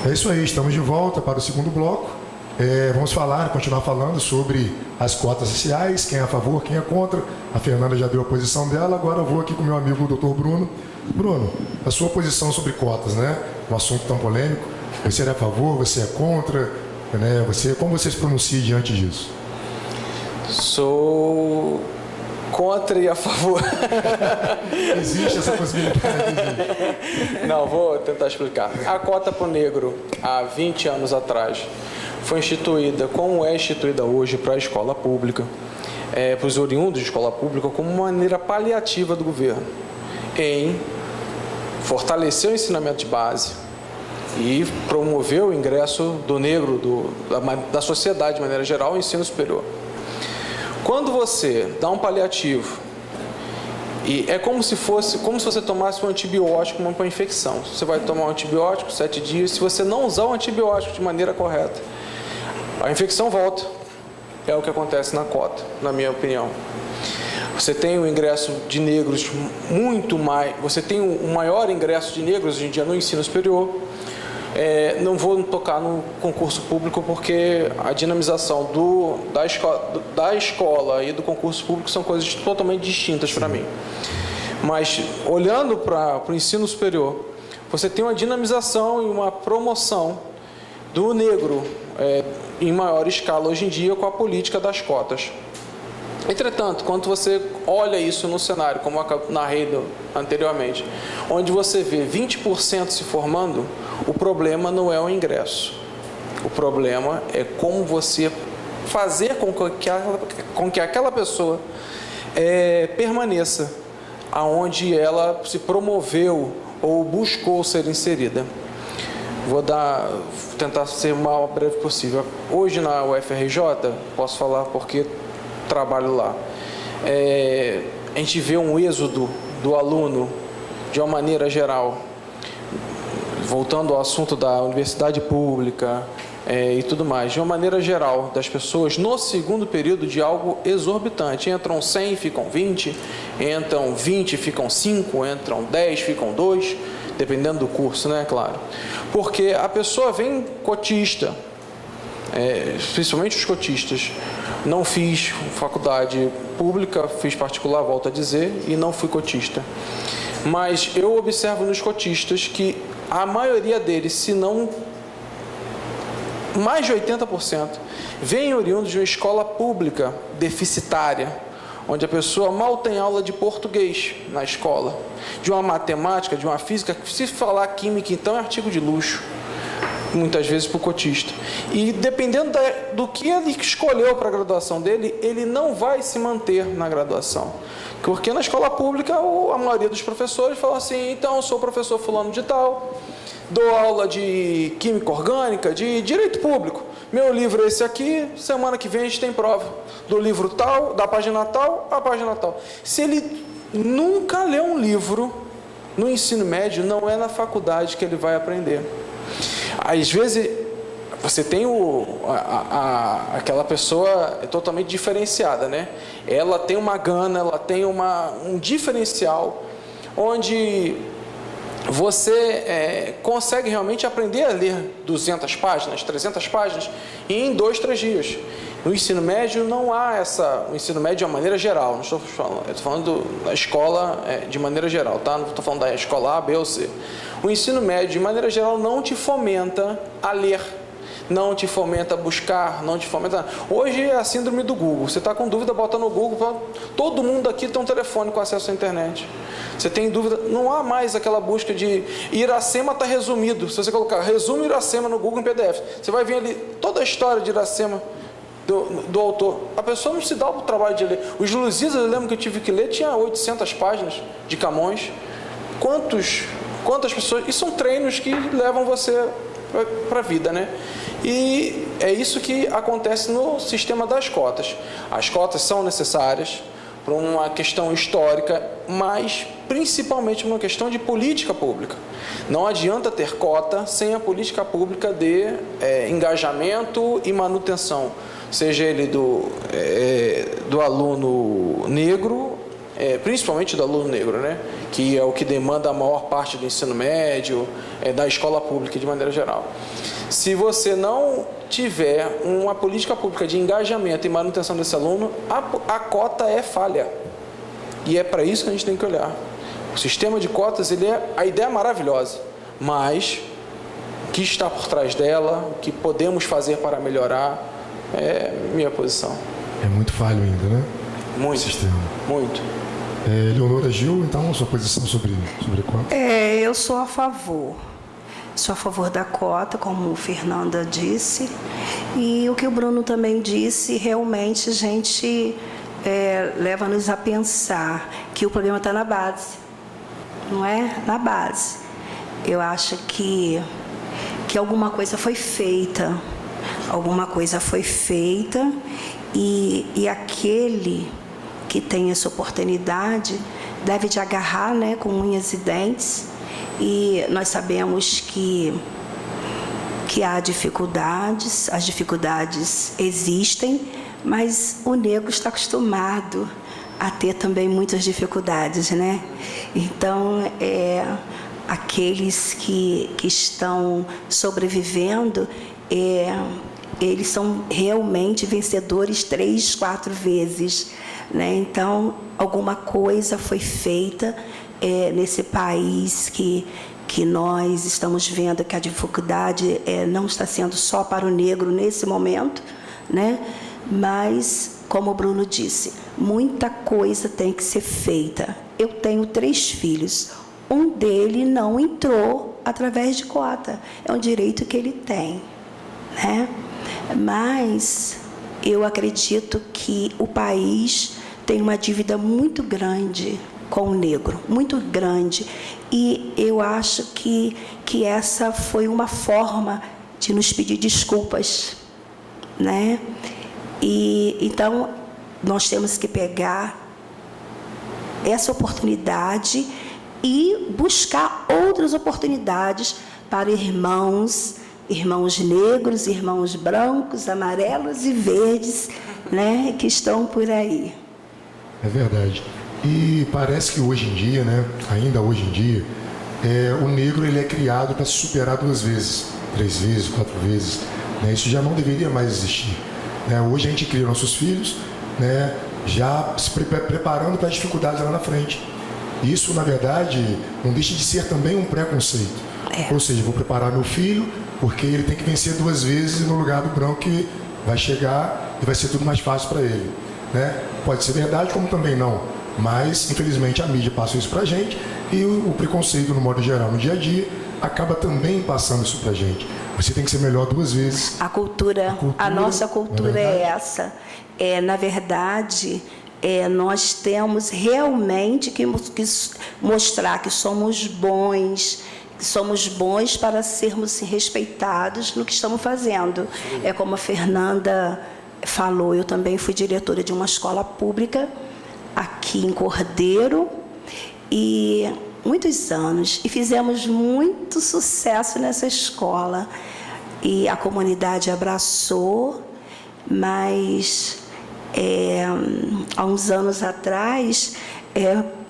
É isso aí, estamos de volta para o segundo bloco. Vamos continuar falando sobre as cotas raciais, quem é a favor, quem é contra. A Fernanda já deu a posição dela, agora eu vou aqui com o meu amigo Dr. Bruno. Bruno, a sua posição sobre cotas, né? Um assunto tão polêmico. Você é a favor, você é contra, né? Como você se pronuncia diante disso? Sou contra e a favor. Existe essa possibilidade? Não, vou tentar explicar. A cota para o negro, há 20 anos atrás, foi instituída, como é instituída hoje para a escola pública, para os oriundos de escola pública, como uma maneira paliativa do governo em fortalecer o ensinamento de base e promover o ingresso do negro, da sociedade de maneira geral, ao ensino superior. Quando você dá um paliativo, e é como se você tomasse um antibiótico para uma infecção. Você vai tomar um antibiótico 7 dias, se você não usar o antibiótico de maneira correta, a infecção volta. É o que acontece na cota, na minha opinião. Você tem o ingresso de negros muito mais... Você tem um maior ingresso de negros hoje em dia no ensino superior. Não vou tocar no concurso público porque a dinamização da escola e do concurso público são coisas totalmente distintas para mim. Mas, olhando para o ensino superior, você tem uma dinamização e uma promoção do negro em maior escala hoje em dia com a política das cotas. Entretanto, quando você olha isso no cenário, como eu narrei anteriormente, onde você vê 20% se formando, o problema não é o ingresso. O problema é como você fazer com que aquela pessoa permaneça aonde ela se promoveu ou buscou ser inserida. Vou tentar ser o mais breve possível. Hoje na UFRJ, posso falar porque trabalho lá, a gente vê um êxodo do aluno de uma maneira geral, voltando ao assunto da universidade pública e tudo mais, de uma maneira geral, das pessoas no segundo período de algo exorbitante. Entram 100, ficam 20, entram 20, ficam 5, entram 10, ficam 2, dependendo do curso, né, claro. Porque a pessoa vem cotista, principalmente os cotistas. Não fiz faculdade pública, fiz particular, volto a dizer, e não fui cotista. Mas eu observo nos cotistas que a maioria deles, se não mais de 80%, vem oriundos de uma escola pública deficitária, onde a pessoa mal tem aula de português na escola, de uma matemática, de uma física. Se falar química, então, é artigo de luxo, muitas vezes para o cotista. E dependendo do que ele escolheu para a graduação dele, ele não vai se manter na graduação. Porque na escola pública, a maioria dos professores fala assim: então, eu sou professor fulano de tal, dou aula de química orgânica, de direito público. Meu livro é esse aqui, semana que vem a gente tem prova. Do livro tal, da página tal, a página tal. Se ele nunca leu um livro no ensino médio, não é na faculdade que ele vai aprender. Às vezes, você tem aquela pessoa totalmente diferenciada, né? Ela tem uma gana, ela tem um diferencial, onde você consegue realmente aprender a ler 200 páginas, 300 páginas em 2, 3 dias. No ensino médio não há o ensino médio de uma maneira geral, não estou falando, eu estou falando da escola de maneira geral, tá? Não estou falando da escola A, B ou C. O ensino médio, de maneira geral, não te fomenta a ler, não te fomenta a buscar, não te fomenta... Hoje é a síndrome do Google. Você está com dúvida, bota no Google. Todo mundo aqui tem um telefone com acesso à internet. Você tem dúvida, não há mais aquela busca de... Iracema está resumido. Se você colocar resumo Iracema no Google em PDF, você vai ver ali toda a história de Iracema do autor. A pessoa não se dá o trabalho de ler. Os Lusíadas, eu lembro que eu tive que ler, tinha 800 páginas de Camões. Quantas pessoas... E são treinos que levam você para a vida, né? E é isso que acontece no sistema das cotas. As cotas são necessárias para uma questão histórica, mas principalmente uma questão de política pública. Não adianta ter cota sem a política pública de engajamento e manutenção, seja ele do aluno negro, principalmente do aluno negro, né? Que é o que demanda a maior parte do ensino médio, da escola pública de maneira geral. Se você não tiver uma política pública de engajamento e manutenção desse aluno, a cota é falha. E é para isso que a gente tem que olhar. O sistema de cotas, a ideia é maravilhosa, mas o que está por trás dela, o que podemos fazer para melhorar, é minha posição. É muito falho ainda, né? Muito. O sistema. Muito. Leonora Gil, então, sua posição sobre a cota? Eu sou a favor. Sou a favor da cota, como Fernanda disse. E o que o Bruno também disse, realmente a gente leva-nos a pensar que o problema está na base. Não é? Na base. Eu acho que alguma coisa foi feita. Alguma coisa foi feita e aquele que tem essa oportunidade deve de agarrar, né, com unhas e dentes. E nós sabemos que há dificuldades, as dificuldades existem, mas o negro está acostumado a ter também muitas dificuldades, né? Então, aqueles que estão sobrevivendo, eles são realmente vencedores 3, 4 vezes, né? Então, alguma coisa foi feita nesse país que nós estamos vendo que a dificuldade não está sendo só para o negro nesse momento, né? Mas, como o Bruno disse, muita coisa tem que ser feita. Eu tenho 3 filhos. Um dele não entrou através de cota. É um direito que ele tem, né? Mas eu acredito que o país tem uma dívida muito grande com o negro, muito grande. E eu acho que essa foi uma forma de nos pedir desculpas, né? E então nós temos que pegar essa oportunidade e buscar outras oportunidades para irmãos negros, irmãos brancos, amarelos e verdes, né, que estão por aí. É verdade. E parece que hoje em dia, né, ainda hoje em dia, o negro ele é criado para se superar 2 vezes, 3 vezes, 4 vezes. Né? Isso já não deveria mais existir. Né? Hoje a gente cria nossos filhos, né, já se preparando para as dificuldades lá na frente. Isso, na verdade, não deixa de ser também um preconceito. Ou seja, vou preparar meu filho porque ele tem que vencer 2 vezes no lugar do branco que vai chegar e vai ser tudo mais fácil para ele. Né? Pode ser verdade, como também não. Mas, infelizmente, a mídia passa isso para a gente e o preconceito, no modo geral, no dia a dia, acaba também passando isso para a gente. Você tem que ser melhor 2 vezes. A nossa cultura é essa. Na verdade, nós temos realmente que mostrar que somos bons para sermos respeitados no que estamos fazendo. É como a Fernanda falou, eu também fui diretora de uma escola pública aqui em Cordeiro, e muitos anos, e fizemos muito sucesso nessa escola, e a comunidade abraçou, mas há uns anos atrás,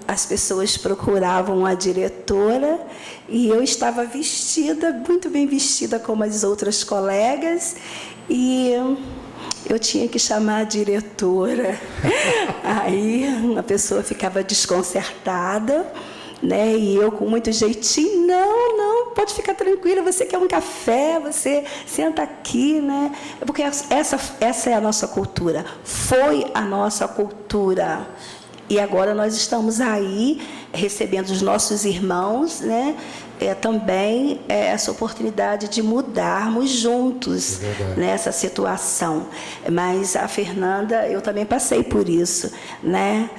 as pessoas procuravam a diretora e eu estava vestida, muito bem vestida como as outras colegas, e eu tinha que chamar a diretora. Aí a pessoa ficava desconcertada, né? E eu com muito jeitinho, não, pode ficar tranquila, você quer um café, você senta aqui, né? Porque essa é a nossa cultura, foi a nossa cultura. E agora nós estamos aí recebendo os nossos irmãos, né? Também essa oportunidade de mudarmos juntos nessa situação. Mas a Fernanda, eu também passei por isso, né?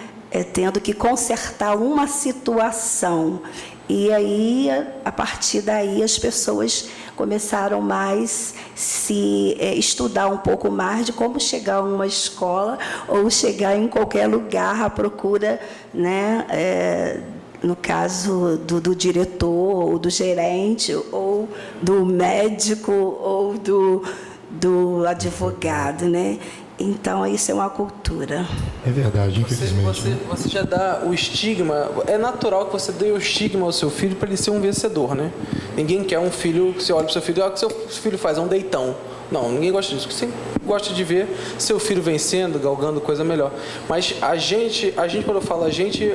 Tendo que consertar uma situação. E aí, a partir daí, as pessoas começaram mais se estudar um pouco mais de como chegar a uma escola ou chegar em qualquer lugar à procura, né, no caso do diretor, ou do gerente, ou do médico, ou do advogado, né? Então, isso é uma cultura. É verdade, infelizmente. Você já dá o estigma. É natural que você dê o estigma ao seu filho para ele ser um vencedor, né? Ninguém quer um filho que você olha para o seu filho, o que seu filho faz? É um deitão. Não, ninguém gosta disso. Você gosta de ver seu filho vencendo, galgando coisa melhor. Mas a gente quando eu falo a gente,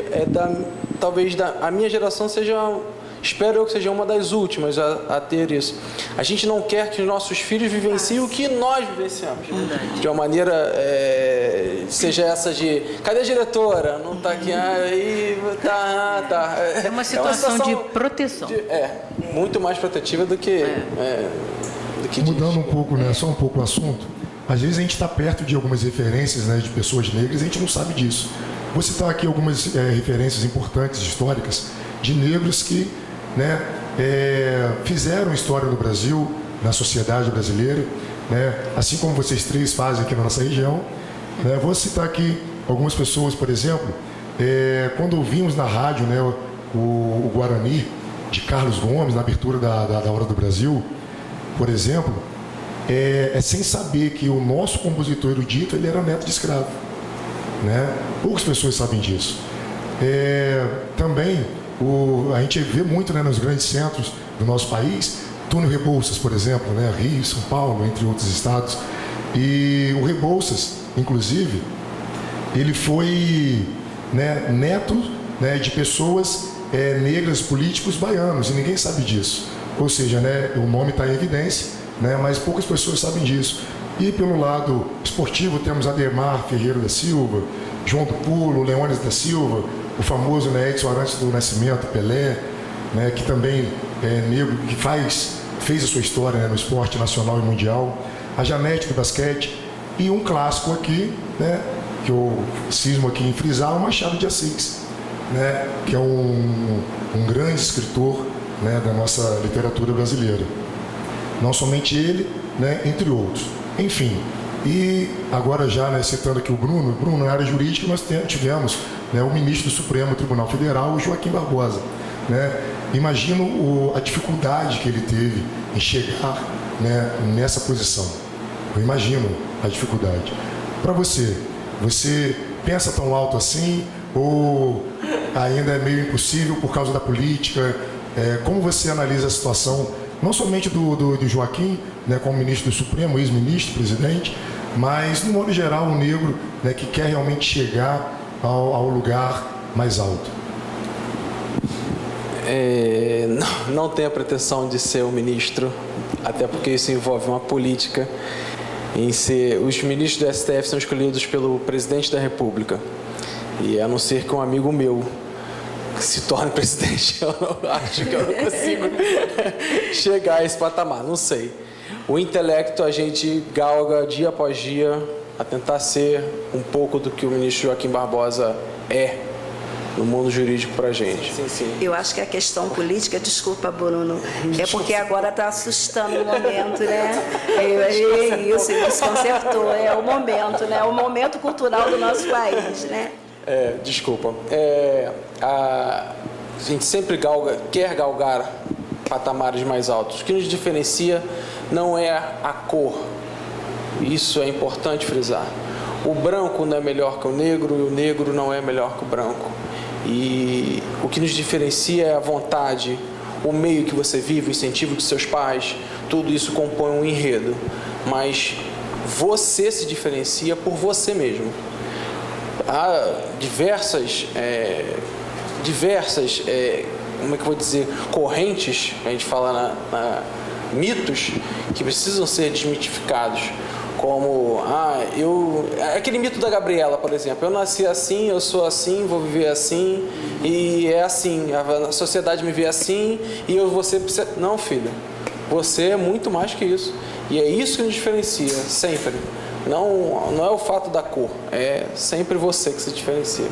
talvez a minha geração seja... Espero eu que seja uma das últimas a ter isso. A gente não quer que os nossos filhos vivenciem o que nós vivenciamos. De uma maneira, seja essa de... Cadê a diretora? Não está aqui. Aí, tá. É uma situação de proteção. Muito mais protetiva do que... Mudando um pouco, né, só um pouco o assunto, às vezes a gente está perto de algumas referências, né, de pessoas negras e a gente não sabe disso. Vou citar aqui algumas referências importantes, históricas, de negros que, né, fizeram história no Brasil, na sociedade brasileira, né, assim como vocês três fazem aqui na nossa região. Né, vou citar aqui algumas pessoas, por exemplo, quando ouvimos na rádio, né, o Guarani, de Carlos Gomes, na abertura da Hora do Brasil, por exemplo, sem saber que o nosso compositor erudito ele era neto de escravo. Né? Poucas pessoas sabem disso. Também, a gente vê muito, né, nos grandes centros do nosso país, Túlio Rebouças, por exemplo, né, Rio, São Paulo, entre outros estados. E o Rebouças, inclusive, ele foi, né, neto, né, de pessoas negras, políticos baianos, e ninguém sabe disso. Ou seja, né, o nome está em evidência, né, mas poucas pessoas sabem disso. E pelo lado esportivo temos Ademar Ferreira da Silva, João do Pulo, Leônidas da Silva, o famoso, né, Edson Arantes do Nascimento, Pelé, né, que também é negro, que fez a sua história, né, no esporte nacional e mundial, a Janete do basquete, e um clássico aqui, né, que eu cismo aqui em frisar, o Machado de Assis, né, que é um grande escritor, né, da nossa literatura brasileira. Não somente ele, né, entre outros. Enfim, e agora já, né, citando aqui o Bruno, na área jurídica nós tivemos, né, o ministro do Supremo Tribunal Federal, o Joaquim Barbosa. Né? Imagino a dificuldade que ele teve em chegar, né, nessa posição. Eu imagino a dificuldade. Para você pensa tão alto assim ou ainda é meio impossível por causa da política? Como você analisa a situação, não somente do Joaquim, né, como ministro do Supremo, ex-ministro, presidente, mas, no modo geral, um negro, né, que quer realmente chegar ao lugar mais alto? Não tenho a pretensão de ser um ministro, até porque isso envolve uma política. Os ministros do STF são escolhidos pelo presidente da República. E a não ser que um amigo meu se torne presidente, eu não acho que eu não consigo chegar a esse patamar, não sei. O intelecto a gente galga dia após dia a tentar ser um pouco do que o ministro Joaquim Barbosa é no mundo jurídico para a gente. Sim. Eu acho que a questão política, desculpa, Bruno, é porque agora está assustando o momento, né? Isso consertou, é o momento, né? O momento cultural do nosso país, né? Desculpa. A gente sempre quer galgar patamares mais altos. O que nos diferencia não é a cor. Isso é importante frisar. O branco não é melhor que o negro e o negro não é melhor que o branco. E o que nos diferencia é a vontade, o meio que você vive, o incentivo de seus pais, tudo isso compõe um enredo. Mas você se diferencia por você mesmo. Há diversas como é que eu vou dizer, correntes, a gente fala mitos que precisam ser desmitificados, como aquele mito da Gabriela, por exemplo. Eu nasci assim, eu sou assim, vou viver assim, e é assim, a sociedade me vê assim, e você precisa... Não, filho, você é muito mais que isso, e é isso que nos diferencia, sempre. Não é o fato da cor, é sempre você que se diferencia.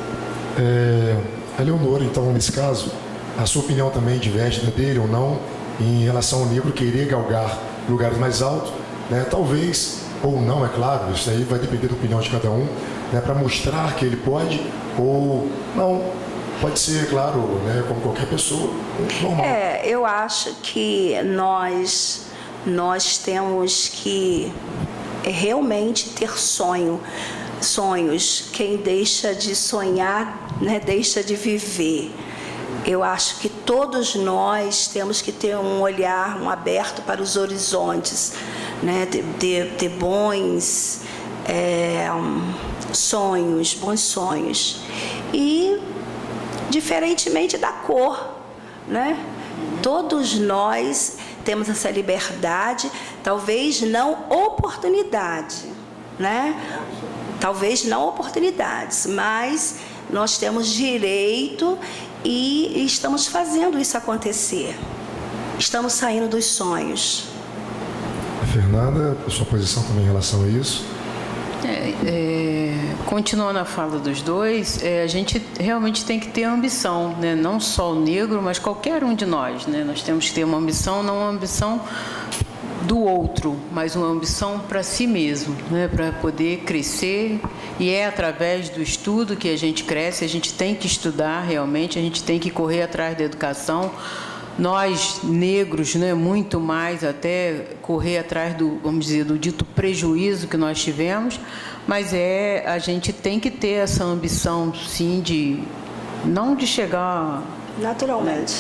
A Leonora, então, nesse caso, a sua opinião também diverge da dele ou não em relação ao negro querer galgar lugares mais altos, né? Talvez, ou não, é claro, isso aí vai depender da opinião de cada um, né? Para mostrar que ele pode ou não. Pode ser, claro, né? Como qualquer pessoa, normal. Eu acho que nós temos que é realmente ter sonhos. Quem deixa de sonhar, né, deixa de viver. Eu acho que todos nós temos que ter um olhar aberto para os horizontes, né, ter bons sonhos. E, diferentemente da cor, né? Todos nós temos essa liberdade, talvez não oportunidade, né? Talvez não oportunidades, mas nós temos direito e estamos fazendo isso acontecer. Estamos saindo dos sonhos. Fernanda, a sua posição também em relação a isso? Continuando a fala dos dois, a gente realmente tem que ter ambição, né? Não só o negro, mas qualquer um de nós, né? Nós temos que ter uma ambição, não uma ambição do outro, mas uma ambição para si mesmo, né? Para poder crescer, e é através do estudo que a gente cresce. A gente tem que estudar realmente, a gente tem que correr atrás da educação. Nós, negros, né, muito mais até correr atrás do, vamos dizer, do dito prejuízo que nós tivemos, mas a gente tem que ter essa ambição, sim, não de chegar naturalmente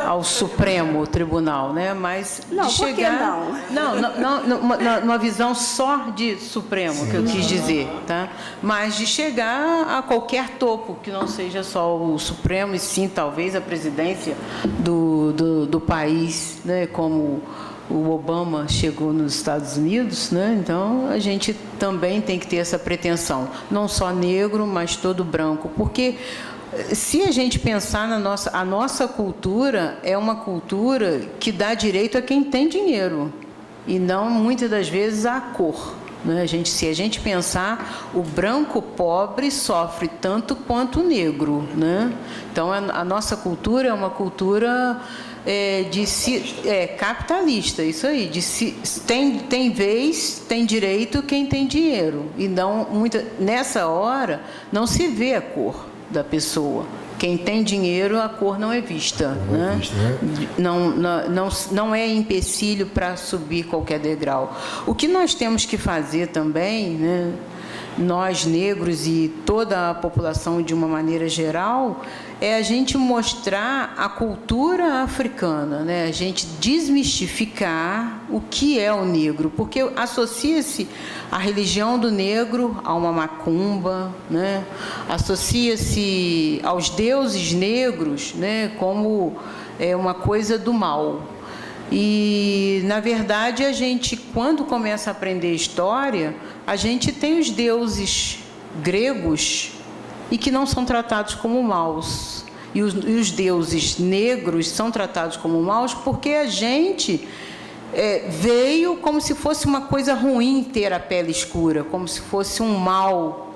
ao Supremo Tribunal, né? Mas não, de chegar numa visão só de Supremo, sim, que eu quis dizer, tá? Mas de chegar a qualquer topo que não seja só o Supremo, e sim talvez a presidência do país, né? Como o Obama chegou nos Estados Unidos, né? Então a gente também tem que ter essa pretensão, não só negro, mas todo branco, porque se a gente pensar a nossa cultura é uma cultura que dá direito a quem tem dinheiro e não, muitas das vezes, a cor, né? Se a gente pensar, o branco pobre sofre tanto quanto o negro, né? Então, a nossa cultura é uma cultura capitalista, isso aí, tem direito quem tem dinheiro, e não, nessa hora não se vê a cor da pessoa. Quem tem dinheiro, a cor não é vista, né? Não é empecilho para subir qualquer degrau. O que nós temos que fazer também, né, nós negros e toda a população de uma maneira geral, é a gente mostrar a cultura africana, né? A gente desmistificar o que é o negro, porque associa-se a religião do negro a uma macumba, né? Associa-se aos deuses negros, né, como uma coisa do mal. E, na verdade, a gente, quando começa a aprender história, a gente tem os deuses gregos e que não são tratados como maus. E os deuses negros são tratados como maus porque a gente veio como se fosse uma coisa ruim ter a pele escura, como se fosse um mal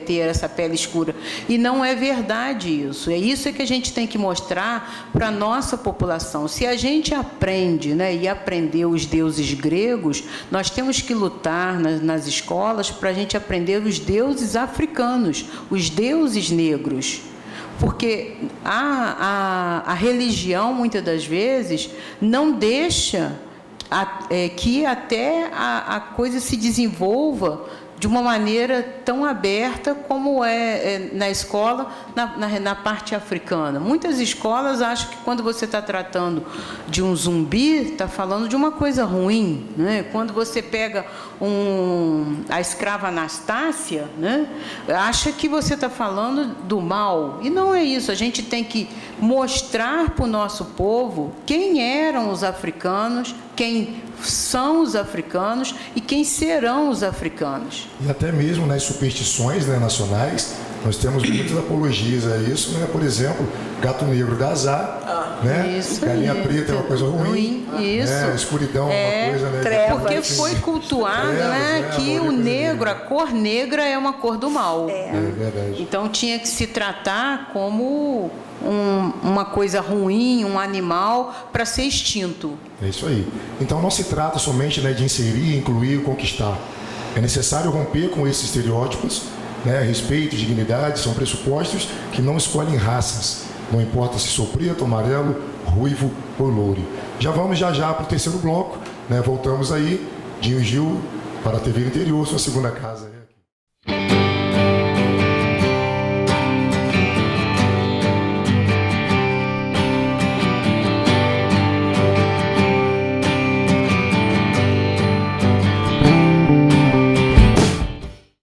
ter essa pele escura. E não é verdade isso. É isso que a gente tem que mostrar para a nossa população. Se a gente aprende, né, e aprendeu os deuses gregos, nós temos que lutar nas escolas para a gente aprender os deuses africanos, os deuses negros. Porque a religião, muitas das vezes, não deixa que até a coisa se desenvolva de uma maneira tão aberta como na escola, na parte africana. Muitas escolas acham que quando você está tratando de um zumbi, está falando de uma coisa ruim, né? Quando você pega a escrava Anastácia, né, acha que você está falando do mal. E não é isso. A gente tem que mostrar para o nosso povo quem eram os africanos, quem são os africanos e quem serão os africanos. E até mesmo nas superstições, né, nacionais, nós temos muitas apologias a isso, né? Por exemplo, gato negro dá azar, né? Isso galinha aí, preta é uma coisa ruim, isso. Né? Escuridão é uma coisa, né? Trevas. Porque foi cultuado, né, que o negro, a cor negra é uma cor do mal. É verdade. Então tinha que se tratar como uma coisa ruim, um animal para ser extinto. É isso aí. Então não se trata somente, né, de inserir, incluir, conquistar. É necessário romper com esses estereótipos, né? Respeito, dignidade são pressupostos que não escolhem raças. Não importa se sou preto, amarelo, ruivo ou louro. Já vamos já para o terceiro bloco, né? Voltamos aí. Dinho Gil para a TV Interior, sua segunda casa.